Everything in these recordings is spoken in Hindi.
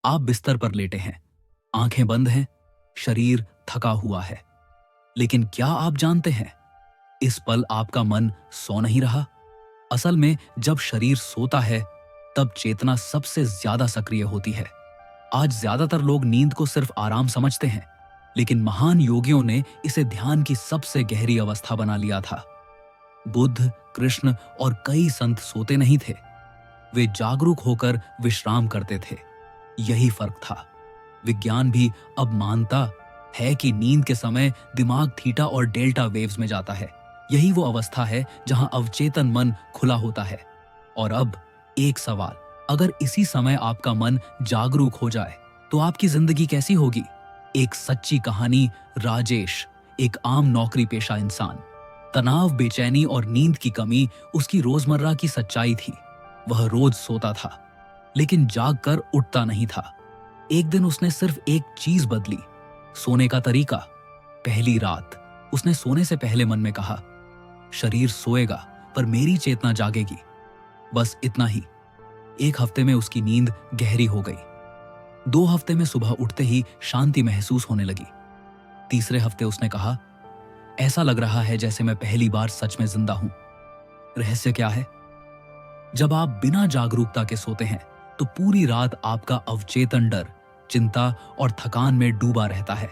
आप बिस्तर पर लेटे हैं, आंखें बंद हैं, शरीर थका हुआ है। लेकिन क्या आप जानते हैं, इस पल आपका मन सो नहीं रहा। असल में जब शरीर सोता है तब चेतना सबसे ज्यादा सक्रिय होती है। आज ज्यादातर लोग नींद को सिर्फ आराम समझते हैं, लेकिन महान योगियों ने इसे ध्यान की सबसे गहरी अवस्था बना लिया था। बुद्ध, कृष्ण और कई संत सोते नहीं थे, वे जागरूक होकर विश्राम करते थे। यही फर्क था। विज्ञान भी अब मानता है कि नींद के समय दिमाग थीटा और डेल्टा वेव्स में जाता है। यही वो अवस्था है जहां अवचेतन मन खुला होता है। और अब एक सवाल, अगर इसी समय आपका मन जागरूक हो जाए तो आपकी जिंदगी कैसी होगी? एक सच्ची कहानी। राजेश एक आम नौकरी पेशा इंसान। तनाव, बेचैनी और नींद की कमी उसकी रोजमर्रा की सच्चाई थी। वह रोज सोता था, लेकिन जाग कर उठता नहीं था। एक दिन उसने सिर्फ एक चीज बदली, सोने का तरीका। पहली रात उसने सोने से पहले मन में कहा, शरीर सोएगा पर मेरी चेतना जागेगी। बस इतना ही। एक हफ्ते में उसकी नींद गहरी हो गई। 2 हफ्ते में सुबह उठते ही शांति महसूस होने लगी। तीसरे हफ्ते उसने कहा, ऐसा लग रहा है जैसे मैं पहली बार सच में जिंदा हूं। रहस्य क्या है? जब आप बिना जागरूकता के सोते हैं तो पूरी रात आपका अवचेतन डर, चिंता और थकान में डूबा रहता है।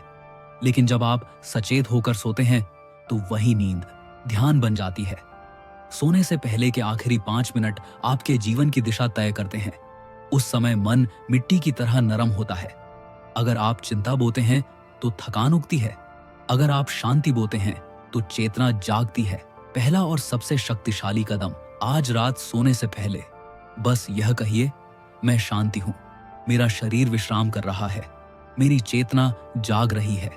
लेकिन जब आप सचेत होकर सोते हैं तो वही नींद ध्यान बन जाती है। सोने से पहले के आखिरी 5 मिनट आपके जीवन की दिशा तय करते हैं। उस समय मन मिट्टी की तरह नरम होता है। अगर आप चिंता बोते हैं तो थकान उगती है। अगर आप शांति बोते हैं तो चेतना जागती है। पहला और सबसे शक्तिशाली कदम, आज रात सोने से पहले बस यह कहिए, मैं शांति हूं, मेरा शरीर विश्राम कर रहा है, मेरी चेतना जाग रही है।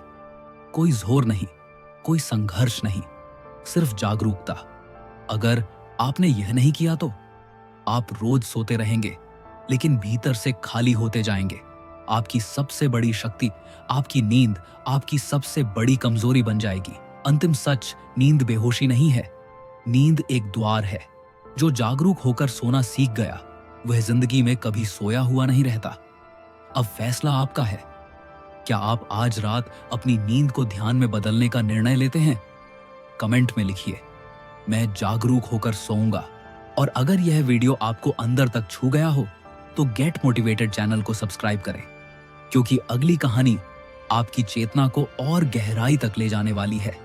कोई जोर नहीं, कोई संघर्ष नहीं, सिर्फ जागरूकता। अगर आपने यह नहीं किया तो आप रोज सोते रहेंगे, लेकिन भीतर से खाली होते जाएंगे। आपकी सबसे बड़ी शक्ति, आपकी नींद, आपकी सबसे बड़ी कमजोरी बन जाएगी। अंतिम सच, नींद बेहोशी नहीं है, नींद एक द्वार है। जो जागरूक होकर सोना सीख गया, वह जिंदगी में कभी सोया हुआ नहीं रहता। अब फैसला आपका है। क्या आप आज रात अपनी नींद को ध्यान में बदलने का निर्णय लेते हैं? कमेंट में लिखिए, मैं जागरूक होकर सोऊंगा। और अगर यह वीडियो आपको अंदर तक छू गया हो तो गेट मोटिवेटेड चैनल को सब्सक्राइब करें, क्योंकि अगली कहानी आपकी चेतना को और गहराई तक ले जाने वाली है।